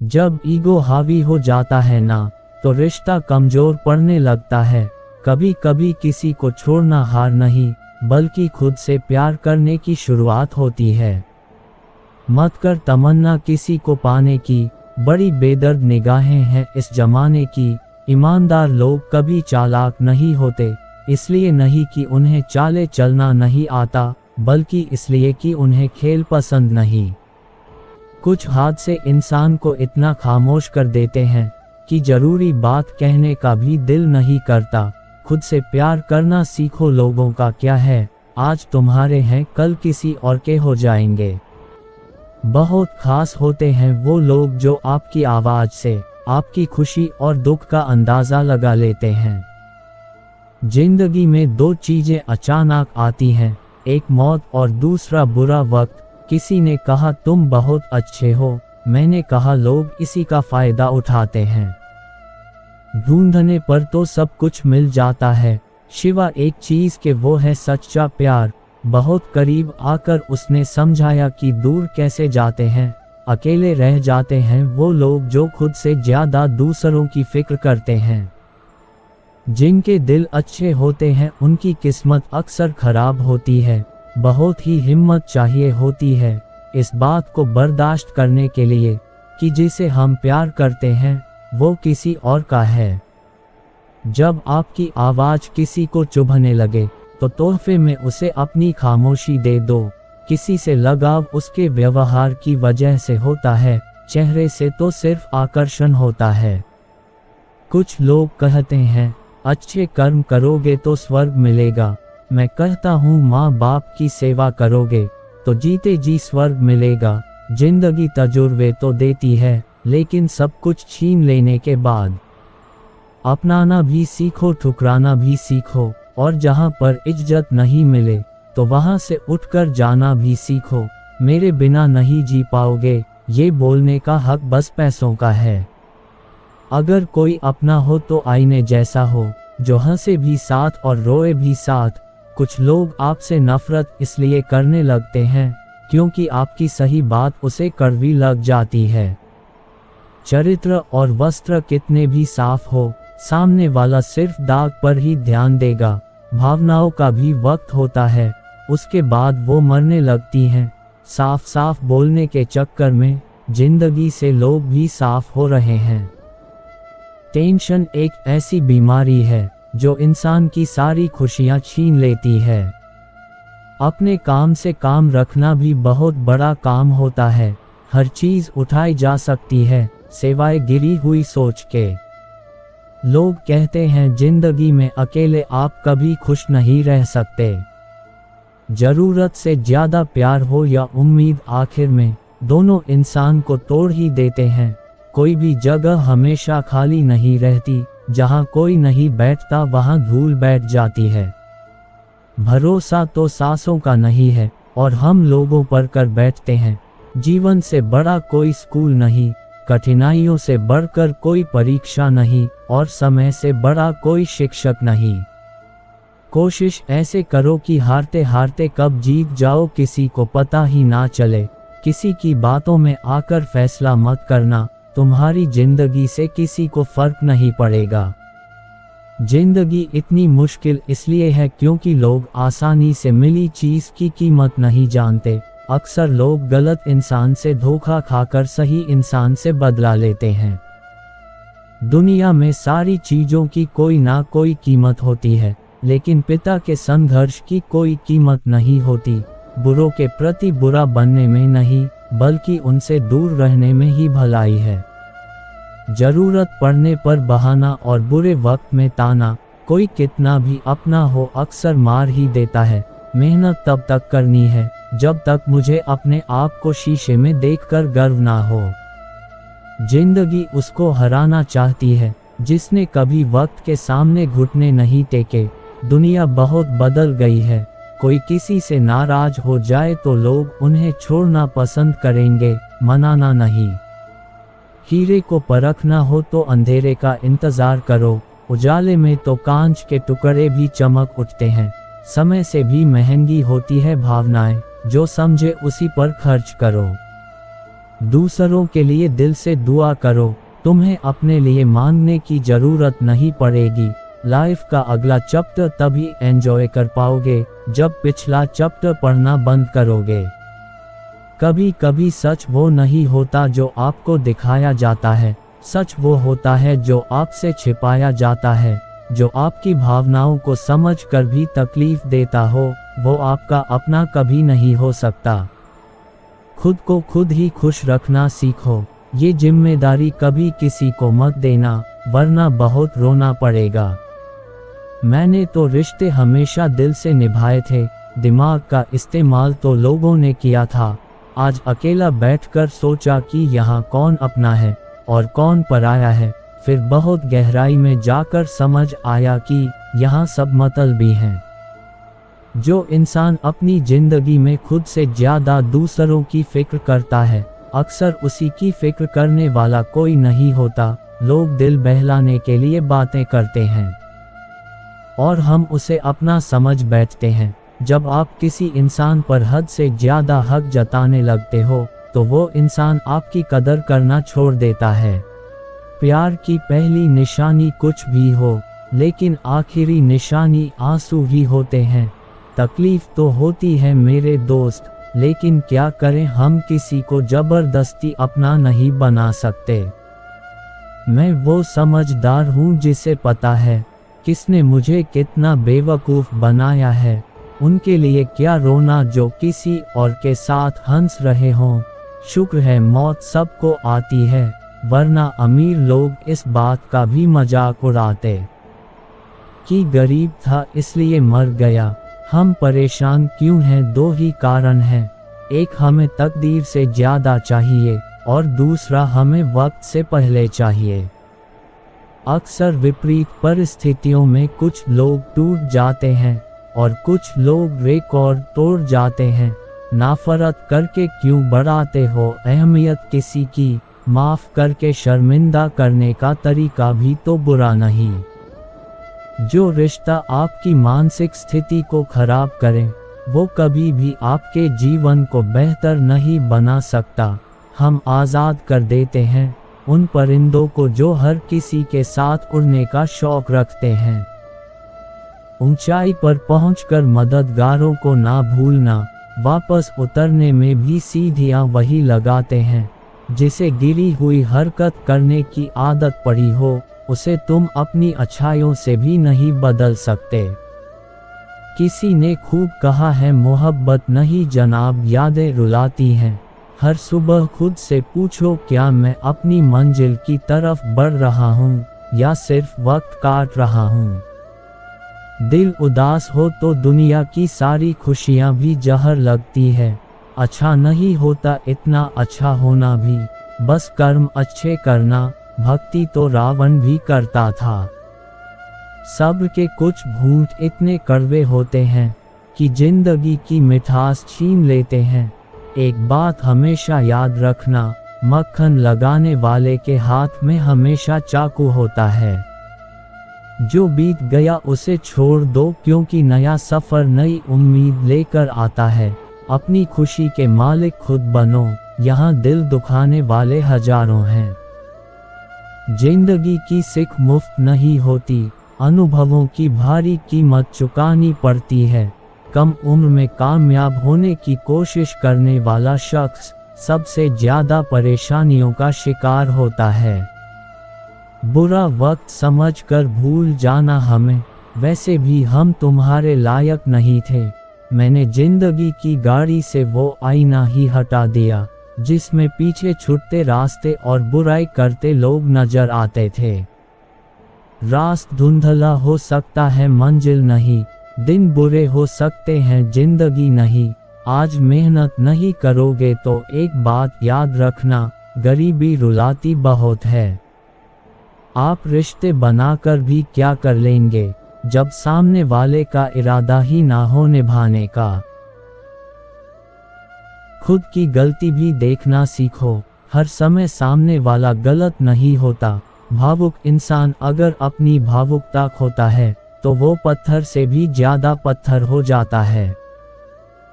जब ईगो हावी हो जाता है ना, तो रिश्ता कमजोर पड़ने लगता है। कभी कभी किसी को छोड़ना हार नहीं, बल्कि खुद से प्यार करने की शुरुआत होती है। मत कर तमन्ना किसी को पाने की, बड़ी बेदर्द निगाहें हैं इस जमाने की। ईमानदार लोग कभी चालाक नहीं होते, इसलिए नहीं कि उन्हें चाले चलना नहीं आता, बल्कि इसलिए कि उन्हें खेल पसंद नहीं। कुछ हादसे इंसान को इतना खामोश कर देते हैं कि जरूरी बात कहने का भी दिल नहीं करता। खुद से प्यार करना सीखो, लोगों का क्या है, आज तुम्हारे हैं कल किसी और के हो जाएंगे। बहुत खास होते हैं वो लोग जो आपकी आवाज से आपकी खुशी और दुख का अंदाजा लगा लेते हैं। जिंदगी में दो चीजें अचानक आती हैं, एक मौत और दूसरा बुरा वक्त। किसी ने कहा तुम बहुत अच्छे हो, मैंने कहा लोग इसी का फायदा उठाते हैं। ढूंढने पर तो सब कुछ मिल जाता है, सिवा एक चीज के, वो है सच्चा प्यार। बहुत करीब आकर उसने समझाया कि दूर कैसे जाते हैं। अकेले रह जाते हैं वो लोग जो खुद से ज्यादा दूसरों की फिक्र करते हैं। जिनके दिल अच्छे होते हैं उनकी किस्मत अक्सर खराब होती है। बहुत ही हिम्मत चाहिए होती है इस बात को बर्दाश्त करने के लिए कि जिसे हम प्यार करते हैं वो किसी और का है। जब आपकी आवाज किसी को चुभने लगे तो तोहफे में उसे अपनी खामोशी दे दो। किसी से लगाव उसके व्यवहार की वजह से होता है, चेहरे से तो सिर्फ आकर्षण होता है। कुछ लोग कहते हैं अच्छे कर्म करोगे तो स्वर्ग मिलेगा। मैं कहता हूँ माँ बाप की सेवा करोगे तो जीते जी स्वर्ग मिलेगा। जिंदगी तजुर्बे तो देती है, लेकिन सब कुछ छीन लेने के बाद। अपनाना भी सीखो, ठुकराना भी सीखो, और जहाँ पर इज्जत नहीं मिले तो वहाँ से उठकर जाना भी सीखो। मेरे बिना नहीं जी पाओगे, ये बोलने का हक बस पैसों का है। अगर कोई अपना हो तो आईने जैसा हो, जो हंसे भी साथ और रोए भी साथ। कुछ लोग आपसे नफरत इसलिए करने लगते हैं क्योंकि आपकी सही बात उसे कड़वी लग जाती है। चरित्र और वस्त्र कितने भी साफ हो, सामने वाला सिर्फ दाग पर ही ध्यान देगा। भावनाओं का भी वक्त होता है, उसके बाद वो मरने लगती हैं। साफ साफ बोलने के चक्कर में जिंदगी से लोग भी साफ हो रहे हैं। टेंशन एक ऐसी बीमारी है जो इंसान की सारी खुशियां छीन लेती है। अपने काम से काम रखना भी बहुत बड़ा काम होता है। हर चीज उठाई जा सकती है सिवाय गिरी हुई सोच के। लोग कहते हैं जिंदगी में अकेले आप कभी खुश नहीं रह सकते। जरूरत से ज्यादा प्यार हो या उम्मीद, आखिर में दोनों इंसान को तोड़ ही देते हैं। कोई भी जगह हमेशा खाली नहीं रहती, जहाँ कोई नहीं बैठता वहाँ धूल बैठ जाती है। भरोसा तो सांसों का नहीं है और हम लोगों पर कर बैठते हैं। जीवन से बड़ा कोई स्कूल नहीं, कठिनाइयों से बढ़कर कोई परीक्षा नहीं, और समय से बड़ा कोई शिक्षक नहीं। कोशिश ऐसे करो कि हारते हारते कब जीत जाओ किसी को पता ही ना चले। किसी की बातों में आकर फैसला मत करना, तुम्हारी जिंदगी से किसी को फर्क नहीं पड़ेगा। जिंदगी इतनी मुश्किल इसलिए है क्योंकि लोग आसानी से मिली चीज की कीमत नहीं जानते। अक्सर लोग गलत इंसान से धोखा खाकर सही इंसान से बदला लेते हैं। दुनिया में सारी चीजों की कोई ना कोई कीमत होती है, लेकिन पिता के संघर्ष की कोई कीमत नहीं होती। बुरों के प्रति बुरा बनने में नहीं, बल्कि उनसे दूर रहने में ही भलाई है। जरूरत पड़ने पर बहाना और बुरे वक्त में ताना, कोई कितना भी अपना हो अक्सर मार ही देता है। मेहनत तब तक करनी है जब तक मुझे अपने आप को शीशे में देखकर गर्व ना हो। जिंदगी उसको हराना चाहती है जिसने कभी वक्त के सामने घुटने नहीं टेके। दुनिया बहुत बदल गई है, कोई किसी से नाराज हो जाए तो लोग उन्हें छोड़ना पसंद करेंगे, मनाना नहीं। हीरे को परखना हो तो अंधेरे का इंतजार करो, उजाले में तो कांच के टुकड़े भी चमक उठते हैं। समय से भी महंगी होती है भावनाएं, जो समझे उसी पर खर्च करो। दूसरों के लिए दिल से दुआ करो, तुम्हें अपने लिए मांगने की जरूरत नहीं पड़ेगी। लाइफ का अगला चैप्टर तभी एंजॉय कर पाओगे जब पिछला चैप्टर पढ़ना बंद करोगे। कभी कभी सच वो नहीं होता जो आपको दिखाया जाता है, सच वो होता है जो आपसे छिपाया जाता है। जो आपकी भावनाओं को समझ कर भी तकलीफ देता हो, वो आपका अपना कभी नहीं हो सकता। खुद को खुद ही खुश रखना सीखो। ये जिम्मेदारी कभी किसी को मत देना, वरना बहुत रोना पड़ेगा। मैंने तो रिश्ते हमेशा दिल से निभाए थे, दिमाग का इस्तेमाल तो लोगों ने किया था। आज अकेला बैठकर सोचा कि यहाँ कौन अपना है और कौन पराया है। फिर बहुत गहराई में जाकर समझ आया कि यहाँ सब मतलबी हैं। जो इंसान अपनी जिंदगी में खुद से ज्यादा दूसरों की फिक्र करता है, अक्सर उसी की फिक्र करने वाला कोई नहीं होता। लोग दिल बहलाने के लिए बातें करते हैं और हम उसे अपना समझ बैठते हैं। जब आप किसी इंसान पर हद से ज्यादा हक जताने लगते हो, तो वो इंसान आपकी कदर करना छोड़ देता है। प्यार की पहली निशानी कुछ भी हो, लेकिन आखिरी निशानी आंसू ही होते हैं। तकलीफ तो होती है मेरे दोस्त, लेकिन क्या करें, हम किसी को जबरदस्ती अपना नहीं बना सकते। मैं वो समझदार हूँ जिसे पता है किसने मुझे कितना बेवकूफ़ बनाया है। उनके लिए क्या रोना जो किसी और के साथ हंस रहे हों। शुक्र है मौत सबको आती है, वरना अमीर लोग इस बात का भी मजाक उड़ाते कि गरीब था इसलिए मर गया। हम परेशान क्यों हैं? दो ही कारण हैं, एक हमें तकदीर से ज़्यादा चाहिए और दूसरा हमें वक्त से पहले चाहिए। अक्सर विपरीत परिस्थितियों में कुछ लोग टूट जाते हैं और कुछ लोग रिकॉर्ड तोड़ जाते हैं। नाफरत करके क्यों बढ़ाते हो अहमियत किसी की? माफ़ करके शर्मिंदा करने का तरीका भी तो बुरा नहीं। जो रिश्ता आपकी मानसिक स्थिति को खराब करे, वो कभी भी आपके जीवन को बेहतर नहीं बना सकता। हम आज़ाद कर देते हैं उन परिंदों को जो हर किसी के साथ उड़ने का शौक रखते हैं। ऊंचाई पर पहुंचकर मददगारों को ना भूलना, वापस उतरने में भी सीढ़ियां वही लगाते हैं। जिसे गिरी हुई हरकत करने की आदत पड़ी हो, उसे तुम अपनी अच्छाइयों से भी नहीं बदल सकते। किसी ने खूब कहा है, मोहब्बत नहीं जनाब, यादें रुलाती हैं। हर सुबह खुद से पूछो, क्या मैं अपनी मंजिल की तरफ बढ़ रहा हूँ या सिर्फ वक्त काट रहा हूँ। दिल उदास हो तो दुनिया की सारी खुशियाँ भी जहर लगती है। अच्छा नहीं होता इतना अच्छा होना भी, बस कर्म अच्छे करना। भक्ति तो रावण भी करता था। सब्र के कुछ घूंट इतने कड़वे होते हैं कि जिंदगी की मिठास छीन लेते हैं। एक बात हमेशा याद रखना, मक्खन लगाने वाले के हाथ में हमेशा चाकू होता है। जो बीत गया उसे छोड़ दो, क्योंकि नया सफ़र नई उम्मीद लेकर आता है। अपनी खुशी के मालिक खुद बनो, यहाँ दिल दुखाने वाले हजारों हैं। जिंदगी की सीख मुफ्त नहीं होती, अनुभवों की भारी कीमत चुकानी पड़ती है। कम उम्र में कामयाब होने की कोशिश करने वाला शख्स सबसे ज़्यादा परेशानियों का शिकार होता है। बुरा वक्त समझकर भूल जाना हमें, वैसे भी हम तुम्हारे लायक नहीं थे। मैंने जिंदगी की गाड़ी से वो आईना ही हटा दिया जिसमें पीछे छुटते रास्ते और बुराई करते लोग नजर आते थे। रास्ता धुंधला हो सकता है, मंजिल नहीं। दिन बुरे हो सकते हैं, जिंदगी नहीं। आज मेहनत नहीं करोगे तो एक बात याद रखना, गरीबी रुलाती बहुत है। आप रिश्ते बनाकर भी क्या कर लेंगे जब सामने वाले का इरादा ही ना हो निभाने का। खुद की गलती भी देखना सीखो, हर समय सामने वाला गलत नहीं होता। भावुक इंसान अगर अपनी भावुकता खोता है तो वो पत्थर से भी ज्यादा पत्थर हो जाता है।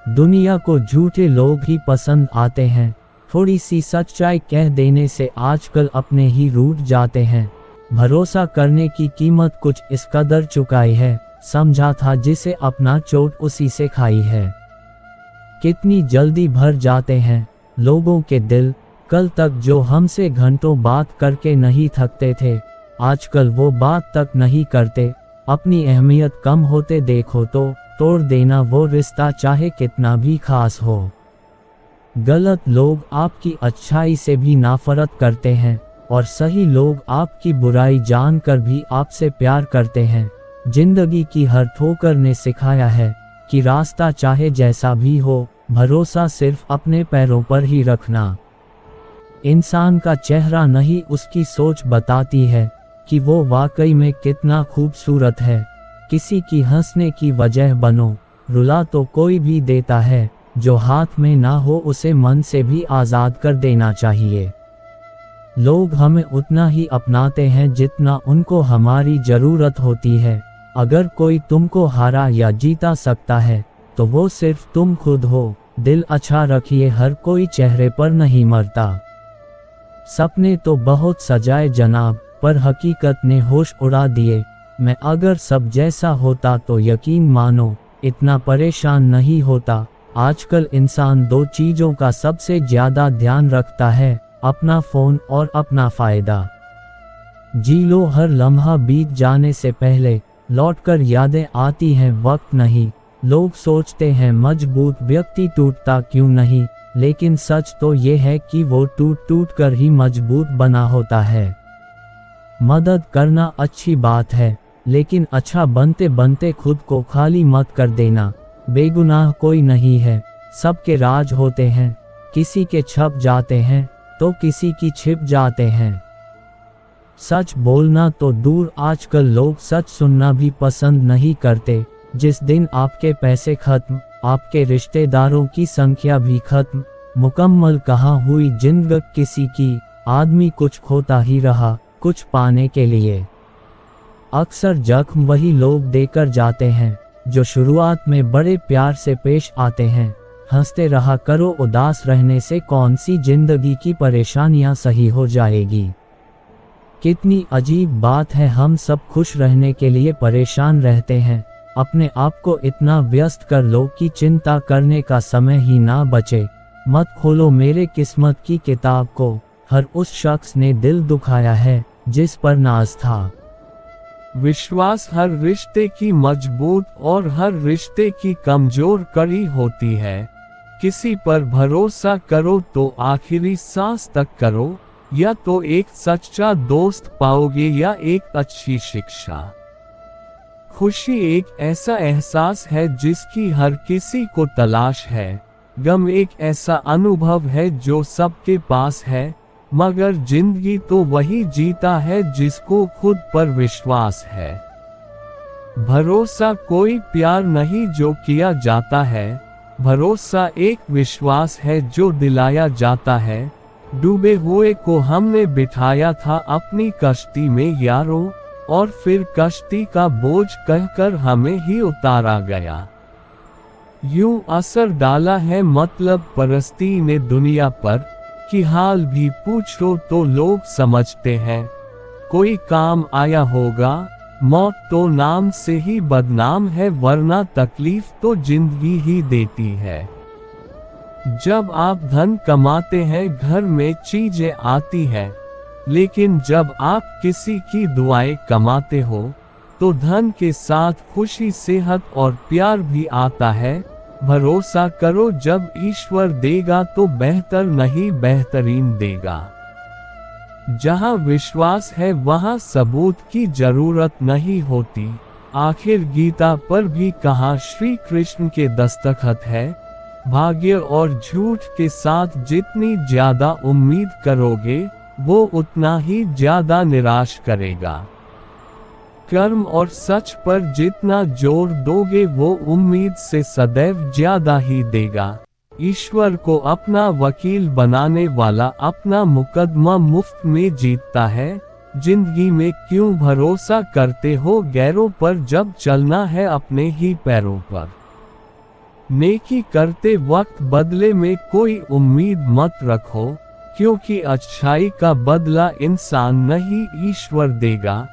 दुनिया को झूठे लोग ही पसंद आते हैं, थोड़ी सी सच्चाई कह देने से आजकल अपने ही रूठ जाते हैं। भरोसा करने की कीमत कुछ इस कदर चुकाई है, समझा था जिसे अपना चोट उसी से खाई है। कितनी जल्दी भर जाते हैं लोगों के दिल, कल तक जो हमसे घंटों बात करके नहीं थकते थे, आजकल वो बात तक नहीं करते। अपनी अहमियत कम होते देखो तो तोड़ देना वो रिश्ता चाहे कितना भी खास हो। गलत लोग आपकी अच्छाई से भी नफरत करते हैं और सही लोग आपकी बुराई जानकर भी आपसे प्यार करते हैं। जिंदगी की हर ठोकर ने सिखाया है कि रास्ता चाहे जैसा भी हो, भरोसा सिर्फ अपने पैरों पर ही रखना। इंसान का चेहरा नहीं उसकी सोच बताती है कि वो वाकई में कितना खूबसूरत है। किसी की हंसने की वजह बनो, रुला तो कोई भी देता है, जो हाथ में ना हो उसे मन से भी आज़ाद कर देना चाहिए। लोग हमें उतना ही अपनाते हैं जितना उनको हमारी ज़रूरत होती है। अगर कोई तुमको हारा या जीता सकता है तो वो सिर्फ तुम खुद हो। दिल अच्छा रखिए, हर कोई चेहरे पर नहीं मरता। सपने तो बहुत सजाए जनाब, पर हकीकत ने होश उड़ा दिए। मैं अगर सब जैसा होता तो यकीन मानो इतना परेशान नहीं होता। आजकल इंसान दो चीज़ों का सबसे ज़्यादा ध्यान रखता है, अपना फ़ोन और अपना फ़ायदा। जी लो हर लम्हा, बीत जाने से पहले लौटकर यादें आती हैं वक्त नहीं। लोग सोचते हैं मजबूत व्यक्ति टूटता क्यों नहीं, लेकिन सच तो ये है कि वो टूट टूट कर ही मजबूत बना होता है। मदद करना अच्छी बात है, लेकिन अच्छा बनते बनते खुद को खाली मत कर देना। बेगुनाह कोई नहीं है, सबके राज होते हैं, किसी के छप जाते हैं तो किसी की छिप जाते हैं। सच बोलना तो दूर, आजकल लोग सच सुनना भी पसंद नहीं करते। जिस दिन आपके पैसे खत्म, आपके रिश्तेदारों की संख्या भी खत्म, मुकम्मल कहाँ हुई जिंदगी किसी की। आदमी कुछ खोता ही रहा कुछ पाने के लिए। अक्सर जख्म वही लोग देकर जाते हैं जो शुरुआत में बड़े प्यार से पेश आते हैं। हंसते रहा करो, उदास रहने से कौन सी जिंदगी की परेशानियां सही हो जाएगी। कितनी अजीब बात है, हम सब खुश रहने के लिए परेशान रहते हैं। अपने आप को इतना व्यस्त कर लो कि चिंता करने का समय ही ना बचे। मत खोलो मेरे किस्मत की किताब को, हर उस शख्स ने दिल दुखाया है जिस पर नाज था। विश्वास हर रिश्ते की मजबूत और हर रिश्ते की कमजोर कड़ी होती है। किसी पर भरोसा करो तो आखिरी सांस तक करो, या तो एक सच्चा दोस्त पाओगे या एक अच्छी शिक्षा। खुशी एक ऐसा एहसास है जिसकी हर किसी को तलाश है। गम एक ऐसा अनुभव है जो सबके पास है, मगर जिंदगी तो वही जीता है जिसको खुद पर विश्वास है। भरोसा कोई प्यार नहीं जो किया जाता है, भरोसा एक विश्वास है जो दिलाया जाता है। डूबे हुए को हमने बिठाया था अपनी कश्ती में यारों, और फिर कश्ती का बोझ कहकर हमें ही उतारा गया। यूं असर डाला है मतलब परस्ती ने दुनिया पर, कि हाल भी पूछो तो लोग समझते हैं कोई काम आया होगा। मौत तो नाम से ही बदनाम है, वरना तकलीफ तो जिंदगी ही देती है। जब आप धन कमाते हैं घर में चीजें आती हैं, लेकिन जब आप किसी की दुआएं कमाते हो तो धन के साथ खुशी, सेहत और प्यार भी आता है। भरोसा करो जब ईश्वर देगा तो बेहतर नहीं बेहतरीन देगा। जहां विश्वास है वहां सबूत की जरूरत नहीं होती। आखिर गीता पर भी कहा श्री कृष्ण के दस्तखत है। भाग्य और झूठ के साथ जितनी ज्यादा उम्मीद करोगे वो उतना ही ज्यादा निराश करेगा। कर्म और सच पर जितना जोर दोगे वो उम्मीद से सदैव ज्यादा ही देगा। ईश्वर को अपना वकील बनाने वाला अपना मुकदमा मुफ्त में जीतता है। जिंदगी में क्यों भरोसा करते हो गैरों पर जब चलना है अपने ही पैरों पर। नेकी करते वक्त बदले में कोई उम्मीद मत रखो, क्योंकि अच्छाई का बदला इंसान नहीं ईश्वर देगा।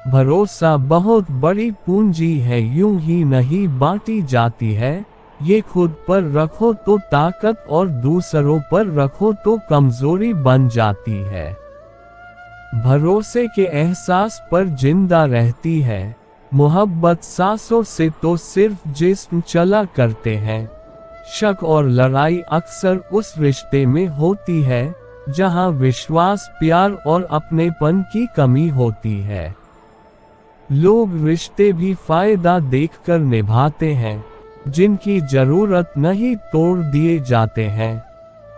भरोसा बहुत बड़ी पूंजी है, यूं ही नहीं बांटी जाती है। ये खुद पर रखो तो ताकत और दूसरों पर रखो तो कमजोरी बन जाती है। भरोसे के एहसास पर जिंदा रहती है। मोहब्बत सांसों से तो सिर्फ जिस्म चला करते हैं। शक और लड़ाई अक्सर उस रिश्ते में होती है जहां विश्वास, प्यार और अपनेपन की कमी होती है। लोग रिश्ते भी फायदा देखकर निभाते हैं, जिनकी जरूरत नहीं तोड़ दिए जाते हैं।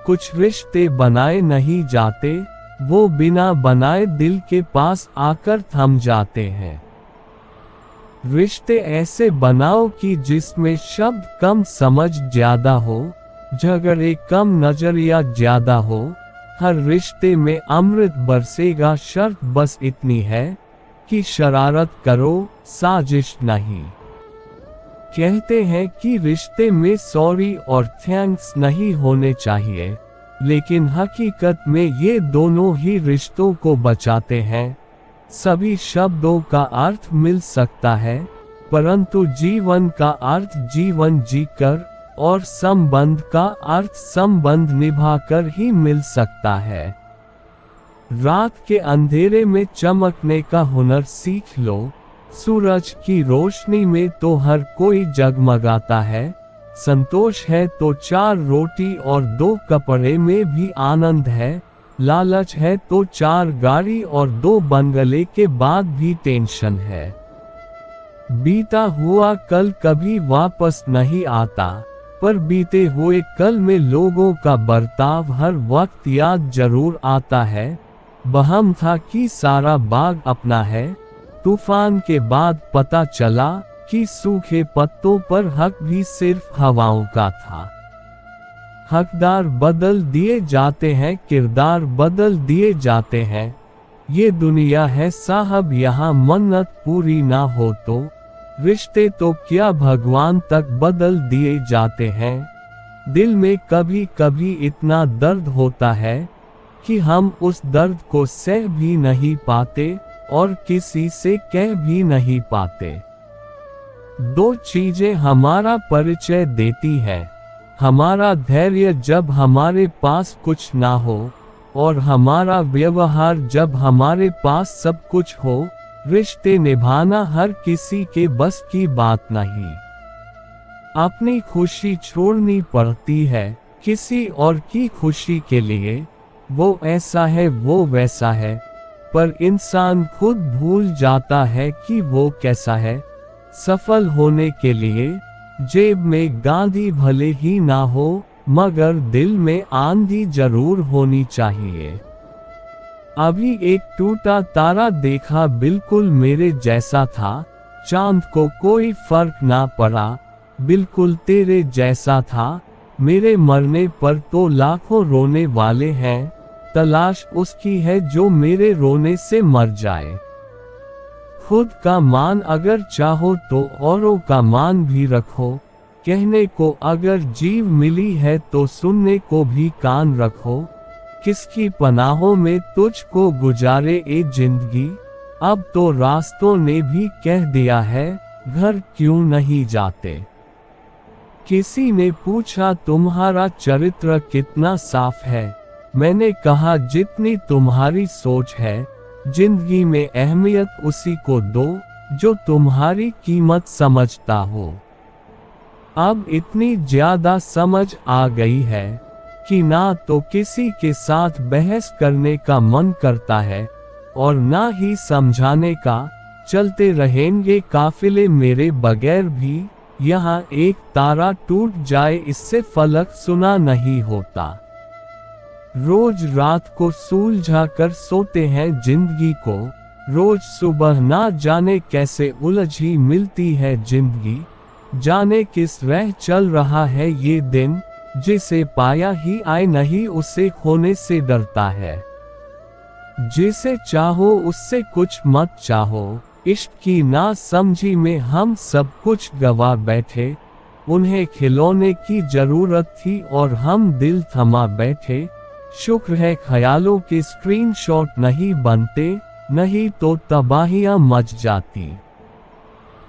कुछ रिश्ते बनाए नहीं जाते, वो बिना बनाए दिल के पास आकर थम जाते हैं। रिश्ते ऐसे बनाओ कि जिसमें शब्द कम, समझ ज्यादा हो, झगड़े कम, नजरिया ज्यादा हो। हर रिश्ते में अमृत बरसेगा, शर्त बस इतनी है कि शरारत करो, साजिश नहीं। कहते हैं कि रिश्ते में सॉरी और थैंक्स नहीं होने चाहिए, लेकिन हकीकत में ये दोनों ही रिश्तों को बचाते हैं। सभी शब्दों का अर्थ मिल सकता है, परंतु जीवन का अर्थ जीवन जीकर और संबंध का अर्थ संबंध निभाकर ही मिल सकता है। रात के अंधेरे में चमकने का हुनर सीख लो। सूरज की रोशनी में तो हर कोई जगमगाता है। संतोष है तो 4 रोटी और 2 कपड़े में भी आनंद है। लालच है तो 4 गाड़ी और 2 बंगले के बाद भी टेंशन है। बीता हुआ कल कभी वापस नहीं आता, पर बीते हुए कल में लोगों का बर्ताव हर वक्त याद जरूर आता है। वहम था कि सारा बाग अपना है, तूफान के बाद पता चला कि सूखे पत्तों पर हक भी सिर्फ हवाओं का था। हकदार बदल दिए जाते हैं, किरदार बदल दिए जाते हैं। ये दुनिया है साहब, यहाँ मन्नत पूरी ना हो तो रिश्ते तो क्या भगवान तक बदल दिए जाते हैं। दिल में कभी कभी इतना दर्द होता है कि हम उस दर्द को सह भी नहीं पाते और किसी से कह भी नहीं पाते। 2 चीजें हमारा परिचय देती है, हमारा धैर्य जब हमारे पास कुछ ना हो, और हमारा व्यवहार जब हमारे पास सब कुछ हो। रिश्ते निभाना हर किसी के बस की बात नहीं। अपनी खुशी छोड़नी पड़ती है किसी और की खुशी के लिए। वो ऐसा है, वो वैसा है, पर इंसान खुद भूल जाता है कि वो कैसा है। सफल होने के लिए जेब में गांधी भले ही ना हो, मगर दिल में आंधी जरूर होनी चाहिए। अभी एक टूटा तारा देखा, बिल्कुल मेरे जैसा था। चांद को कोई फर्क ना पड़ा, बिल्कुल तेरे जैसा था। मेरे मरने पर तो लाखों रोने वाले हैं, तलाश उसकी है जो मेरे रोने से मर जाए। खुद का मान अगर चाहो तो औरों का मान भी रखो। कहने को अगर जीव मिली है तो सुनने को भी कान रखो। किसकी पनाहों में तुझको गुजारे ए जिंदगी, अब तो रास्तों ने भी कह दिया है घर क्यों नहीं जाते। किसी ने पूछा तुम्हारा चरित्र कितना साफ है, मैंने कहा जितनी तुम्हारी सोच है। जिंदगी में अहमियत उसी को दो जो तुम्हारी कीमत समझता हो। अब इतनी ज्यादा समझ आ गई है कि ना तो किसी के साथ बहस करने का मन करता है और ना ही समझाने का। चलते रहेंगे काफिले मेरे बगैर भी, यहाँ एक तारा टूट जाए इससे फलक सुना नहीं होता। रोज रात को सुलझा कर सोते हैं जिंदगी को, रोज सुबह ना जाने कैसे उलझी मिलती है जिंदगी। जाने किस राह चल रहा है ये दिन, जिसे पाया ही आए नहीं उसे खोने से डरता है। जिसे चाहो उससे कुछ मत चाहो, इश्क की ना समझी में हम सब कुछ गवा बैठे। उन्हें खिलौने की जरूरत थी और हम दिल थमा बैठे। शुक्र है ख्यालों के स्क्रीनशॉट नहीं बनते, नहीं तो तबाहियां मच जाती।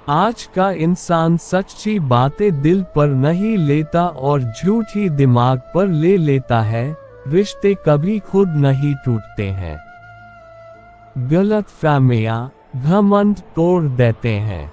आज का इंसान सच्ची बातें दिल पर नहीं लेता और झूठी दिमाग पर ले लेता है। रिश्ते कभी खुद नहीं टूटते हैं, गलतफहमियां घमंड तोड़ देते हैं।